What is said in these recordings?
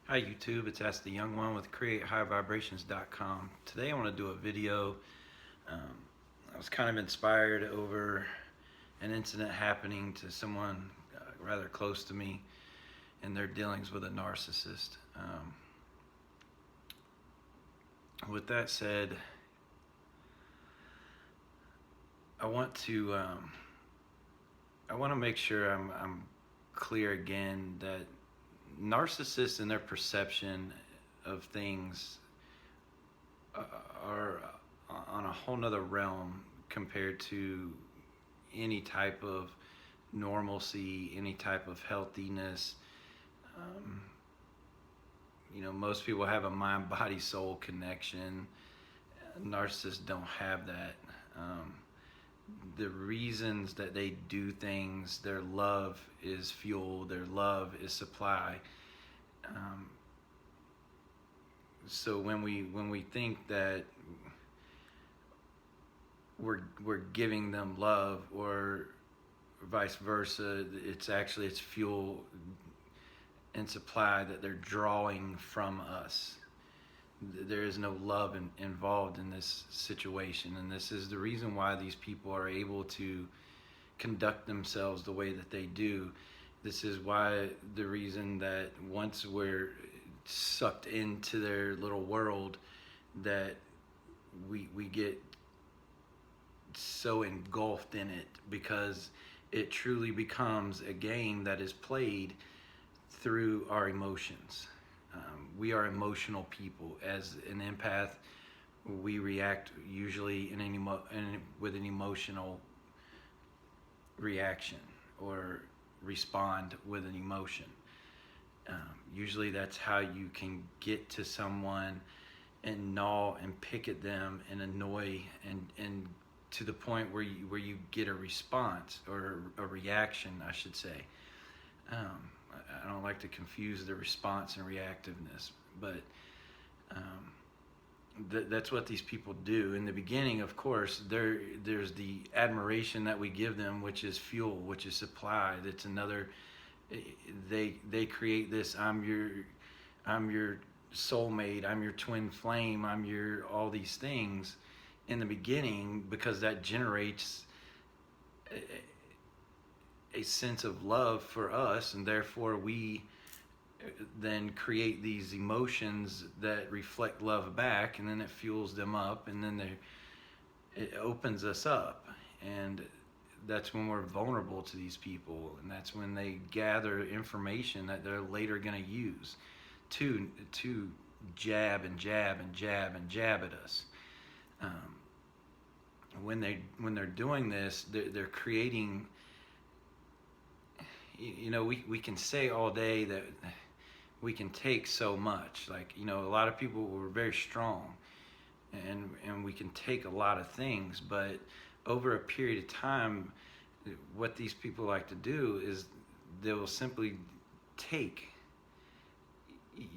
Hi YouTube, it's Ask the Young One with CreateHighVibrations.com. Today I want to do a video. I was kind of inspired over an incident happening to someone rather close to me in their dealings with a narcissist. With that said, I want to make sure I'm clear again that narcissists and their perception of things are on a whole nother realm compared to any type of normalcy, any type of healthiness. Um, Most people have a mind, body, soul connection. Narcissists don't have that. Um, the reasons that they do things, their love is fuel, their love is supply. Um, so when we think that we're giving them love or vice versa, it's fuel and supply that they're drawing from us. There is no love involved in this situation, and this is the reason why these people are able to conduct themselves the way that they do. This is why the reason that once we're sucked into their little world, that we get so engulfed in it, because it truly becomes a game that is played through our emotions. We are emotional people. As an empath, we react usually with an emotional reaction, or respond with an emotion. Usually that's how you can get to someone and gnaw and pick at them and annoy and to the point where you get a response, or a reaction, I should say. I don't like to confuse the response and reactiveness, but that's what these people do. In the beginning, of course, there's the admiration that we give them, which is fuel, which is supply. That's another. They create this. I'm your soulmate. I'm your twin flame. I'm your all these things in the beginning, because that generates a sense of love for us, and therefore we then create these emotions that reflect love back, and then it fuels them up, and then it opens us up, and that's when we're vulnerable to these people, and that's when they gather information that they're later going to use to jab and jab and jab and jab at us. When they're doing this, they're creating. We can say all day that we can take so much. Like, a lot of people were very strong, and we can take a lot of things, but over a period of time, what these people like to do is they will simply take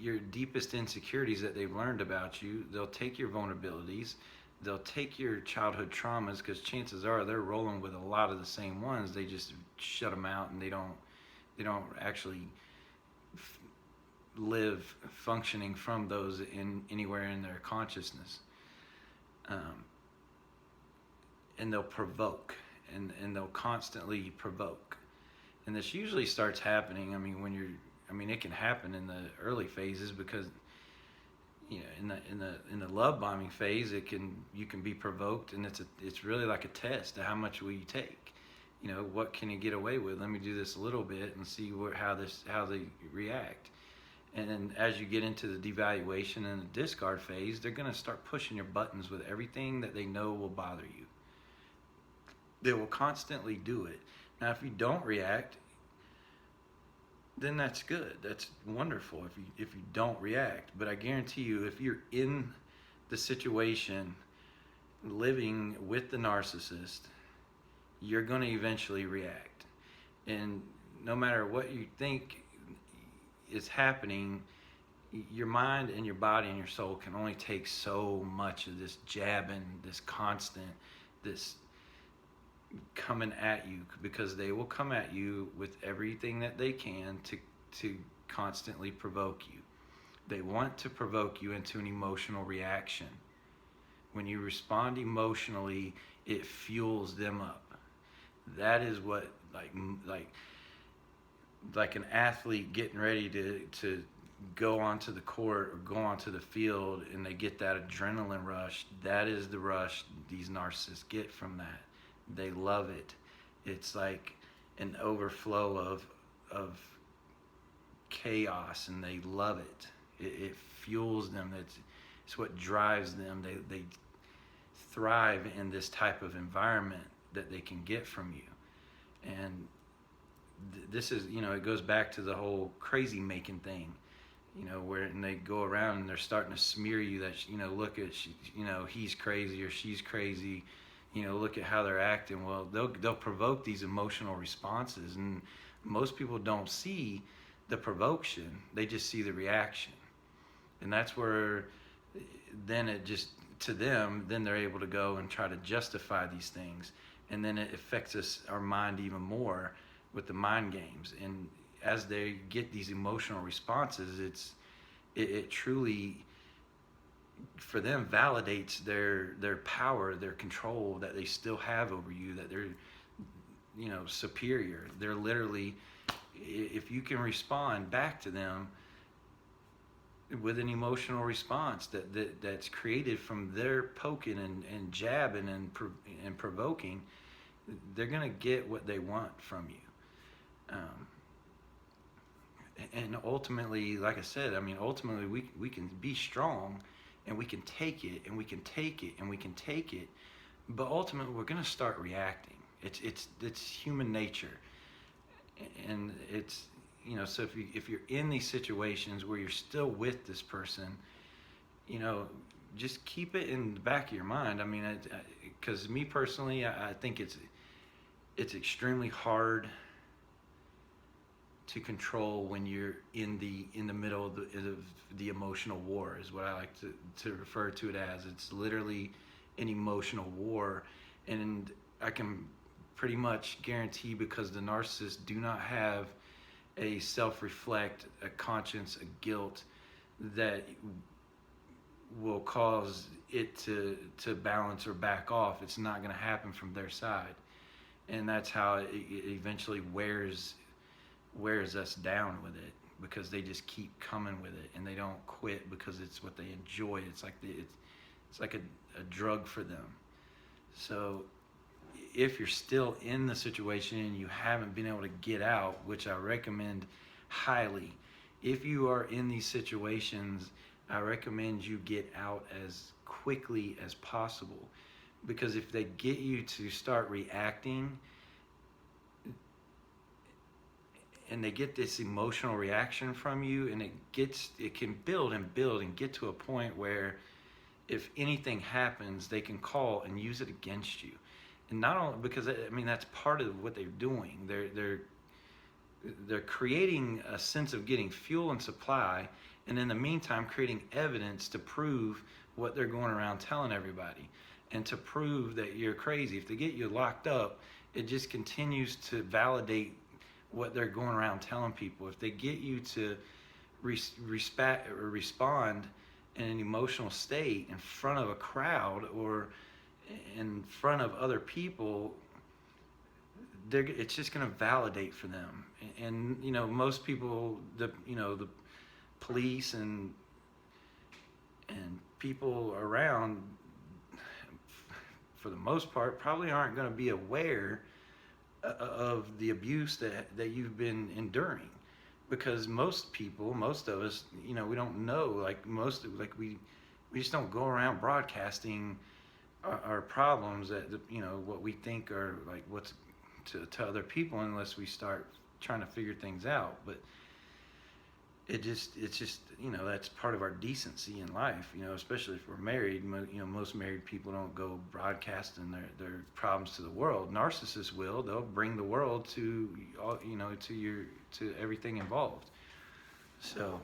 your deepest insecurities that they've learned about you. They'll take your vulnerabilities. They'll take your childhood traumas, because chances are they're rolling with a lot of the same ones. They just shut them out, and they don't actually live functioning from those in anywhere in their consciousness. And they'll provoke, and they'll constantly provoke. And this usually starts happening, it can happen in the early phases, because in the love bombing phase, you can be provoked, and it's really like a test of how much will you take. What can you get away with? Let me do this a little bit and see how they react. And then as you get into the devaluation and the discard phase, they're going to start pushing your buttons with everything that they know will bother you. They will constantly do it. Now, if you don't react, then that's good. That's wonderful if you don't react. But I guarantee you, if you're in the situation living with the narcissist, you're going to eventually react. And no matter what you think is happening, your mind and your body and your soul can only take so much of this jabbing, this constant, this coming at you, because they will come at you with everything that they can to constantly provoke you. They want to provoke you into an emotional reaction. When you respond emotionally, it fuels them up. That is what like an athlete getting ready to go onto the court or go onto the field, and they get that adrenaline rush. That is the rush these narcissists get from that. They love it. It's like an overflow of chaos, and they love it. It fuels them. It's what drives them. They thrive in this type of environment that they can get from you. And this is, it goes back to the whole crazy making thing, where and they go around and they're starting to smear you that, look at, he's crazy or she's crazy, look at how they're acting. Well, they'll provoke these emotional responses, and most people don't see the provocation. They just see the reaction. And that's where then it just, to them, then they're able to go and try to justify these things. And then it affects our mind even more with the mind games. And as they get these emotional responses, it truly, for them, validates their power, their control that they still have over you, that they're, superior. They're literally, if you can respond back to them with an emotional response that's created from their poking and jabbing and provoking, they're going to get what they want from you. And ultimately, like I said, ultimately we can be strong, and we can take it, and we can take it, and we can take it, but ultimately we're going to start reacting. It's human nature. And it's, so if you're in these situations where you're still with this person, just keep it in the back of your mind. Because me personally, I think it's extremely hard to control when you're in the middle of the emotional war, is what I like to refer to it as. It's literally an emotional war, and I can pretty much guarantee, because the narcissists do not have a self-reflect, a conscience, a guilt that will cause it to balance or back off. It's not going to happen from their side. And that's how it eventually wears us down with it, because they just keep coming with it, and they don't quit because it's what they enjoy. It's like a drug for them. So if you're still in the situation and you haven't been able to get out, which I recommend highly, if you are in these situations, I recommend you get out as quickly as possible, because if they get you to start reacting, and they get this emotional reaction from you, and it can build and build and get to a point where if anything happens, they can call and use it against you. And not only because that's part of what they're doing. They're creating a sense of getting fuel and supply, and in the meantime creating evidence to prove what they're going around telling everybody, and to prove that you're crazy. If they get you locked up, it just continues to validate what they're going around telling people. If they get you to respond in an emotional state in front of a crowd or in front of other people, it's just going to validate for them. And most people, the police and people around, for the most part, probably aren't going to be aware of the abuse that you've been enduring, because most of us, we don't know. We just don't go around broadcasting our problems, that what we think are like what's to other people, unless we start trying to figure things out. But it's just that's part of our decency in life, especially if we're married. Most married people don't go broadcasting their problems to the world. Narcissists will. They'll bring the world to to everything involved. So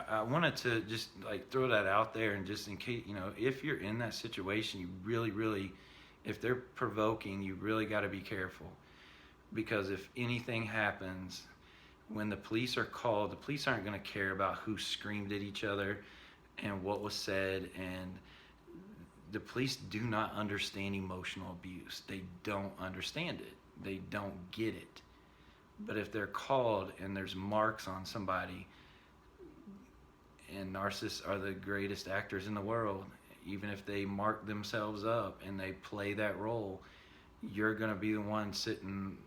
I wanted to just throw that out there, and just in case, if you're in that situation, you really, if they're provoking, you really got to be careful, because if anything happens, When the police are called, the police aren't going to care about who screamed at each other and what was said. And the police do not understand emotional abuse. They don't understand it. They don't get it. But if they're called and there's marks on somebody, and narcissists are the greatest actors in the world, even if they mark themselves up and they play that role, you're going to be the one sitting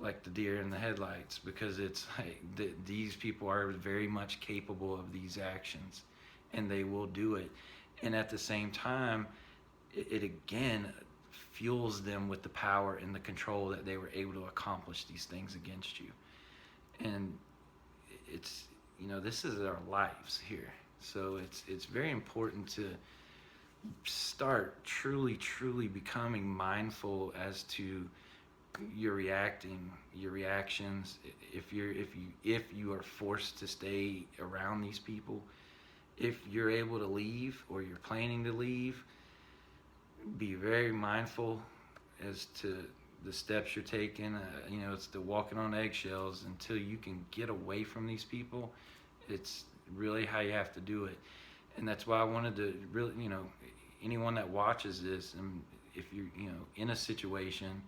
like the deer in the headlights, because it's like these people are very much capable of these actions, and they will do it. And at the same time, it again fuels them with the power and the control that they were able to accomplish these things against you. And it's, this is our lives here. So it's very important to start truly becoming mindful as to your reactions. If you are forced to stay around these people, if you're able to leave or you're planning to leave, be very mindful as to the steps you're taking. It's the walking on eggshells until you can get away from these people. It's really how you have to do it. And that's why I wanted to really, anyone that watches this, and if you're, in a situation,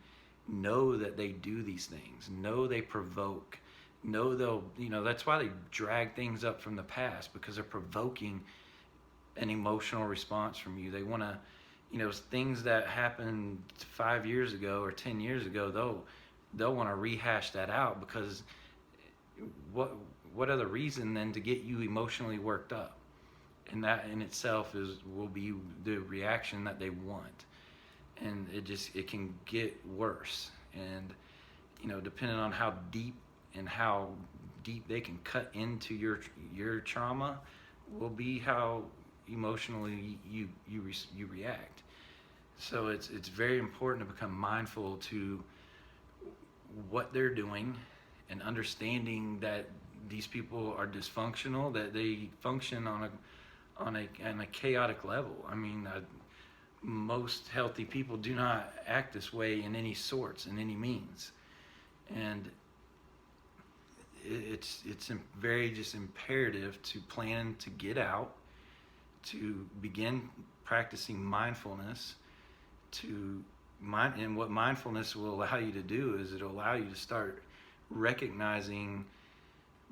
know that they do these things. Know they provoke. Know they'll, that's why they drag things up from the past, because they're provoking an emotional response from you. They want to, things that happened 5 years ago or 10 years ago, they'll want to rehash that out, because what other reason than to get you emotionally worked up? And that in itself will be the reaction that they want. And it can get worse. And, depending on how deep they can cut into your trauma, will be how emotionally you react. So it's very important to become mindful to what they're doing, and understanding that these people are dysfunctional, that they function on a chaotic level. I mean, most healthy people do not act this way in any sorts, in any means. And it's very just imperative to plan to get out, to begin practicing mindfulness, and what mindfulness will allow you to do is it'll allow you to start recognizing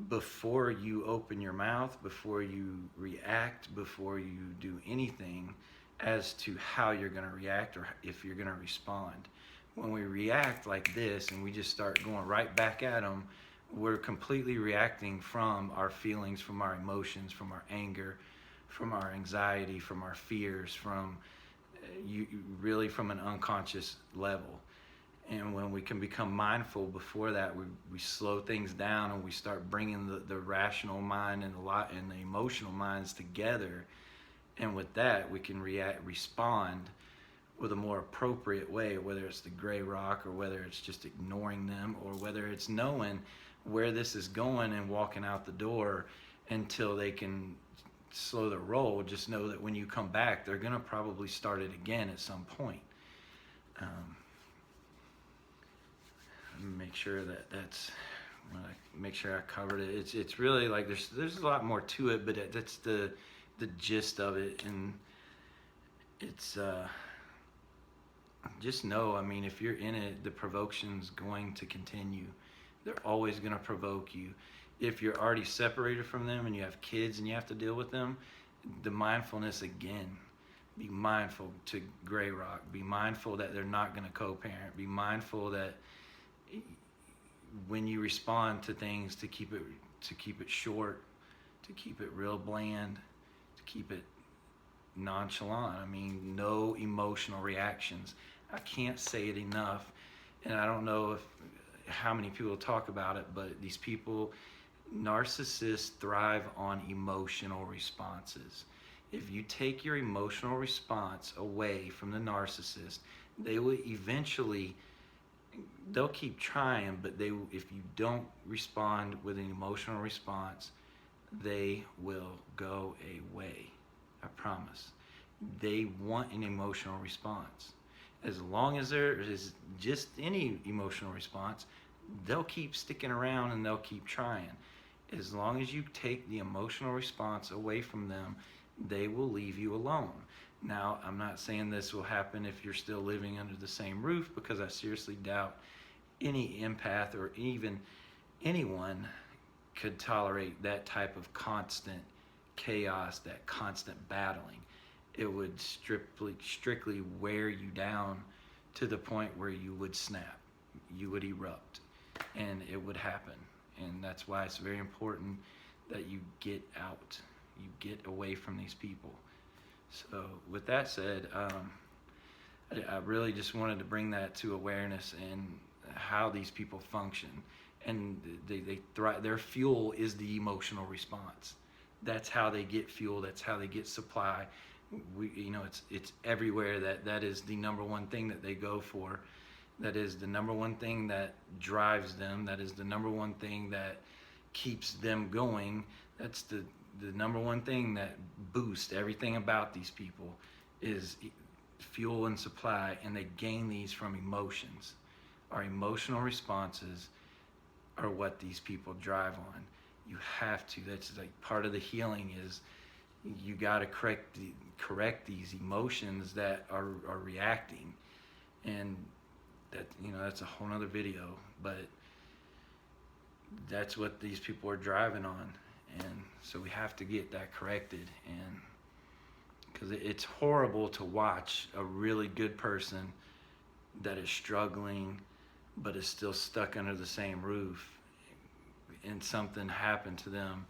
before you open your mouth, before you react, before you do anything, as to how you're going to react or if you're going to respond. When we react like this and we just start going right back at them, we're completely reacting from our feelings, from our emotions, from our anger, from our anxiety, from our fears, from really from an unconscious level. And when we can become mindful before that, we slow things down, and we start bringing the rational mind and the emotional minds together. And with that, we can respond with a more appropriate way, whether it's the gray rock, or whether it's just ignoring them, or whether it's knowing where this is going and walking out the door until they can slow the roll. Just know that when you come back, they're going to probably start it again at some point. Make sure make sure I covered it. It's really like there's a lot more to it, but that's the gist of it. And it's just know, I mean, if you're in it, the provocation's going to continue. They're always going to provoke you. If you're already separated from them and you have kids and you have to deal with them, the mindfulness again. Be mindful to gray rock. Be mindful that they're not going to co-parent. Be mindful that when you respond to things, to keep it short, to keep it real bland, to keep it nonchalant. I mean, no emotional reactions. I can't say it enough, and I don't know how many people talk about it, but these people, narcissists, thrive on emotional responses. If you take your emotional response away from the narcissist, they will eventually, they'll keep trying, but if you don't respond with an emotional response, they will go away. I promise. They want an emotional response. As long as there is just any emotional response, they'll keep sticking around and they'll keep trying. As long as you take the emotional response away from them, they will leave you alone. Now, I'm not saying this will happen if you're still living under the same roof, because I seriously doubt any empath or even anyone could tolerate that type of constant chaos, that constant battling. It would strictly wear you down to the point where you would snap, you would erupt, and it would happen. And that's why it's very important that you get out, you get away from these people. So with that said, I really just wanted to bring that to awareness and how these people function. And they thrive. Their fuel is the emotional response. That's how they get fuel. That's how they get supply. It's everywhere. That is the number one thing that they go for. That is the number one thing that drives them. That is the number one thing that keeps them going. That's the number one thing that boosts everything about these people is fuel and supply, and they gain these from emotions. Our emotional responses are what these people drive on. You have to. That's like part of the healing is you got to correct these emotions that are reacting, and that's a whole nother video, but that's what these people are driving on. And so we have to get that corrected, and because it's horrible to watch a really good person that is struggling but is still stuck under the same roof, and something happened to them,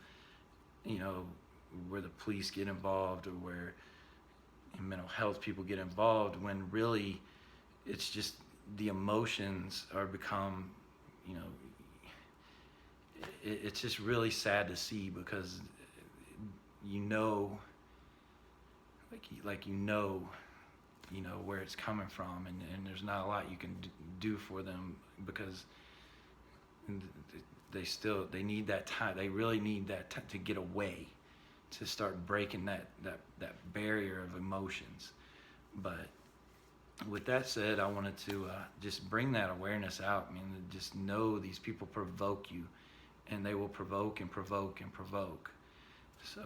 where the police get involved or where mental health people get involved, when really it's just the emotions are become, it's just really sad to see, because where it's coming from, and there's not a lot you can do for them, because they need that time. They really need that time to get away, to start breaking that barrier of emotions. But with that said, I wanted to just bring that awareness out. Just know these people provoke you, and they will provoke and provoke and provoke. So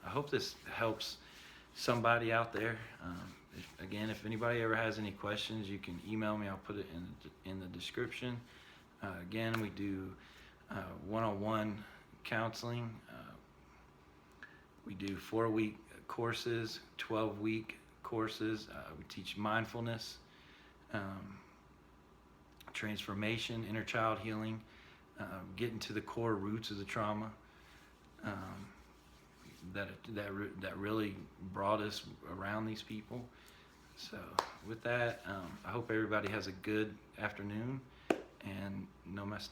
I hope this helps somebody out there. If anybody ever has any questions, you can email me. I'll put it in the description. Again, we do one-on-one counseling. We do 4-week courses, 12-week courses. We teach mindfulness, transformation, inner child healing, getting to the core roots of the trauma that really brought us around these people. So with that, I hope everybody has a good afternoon, and namaste.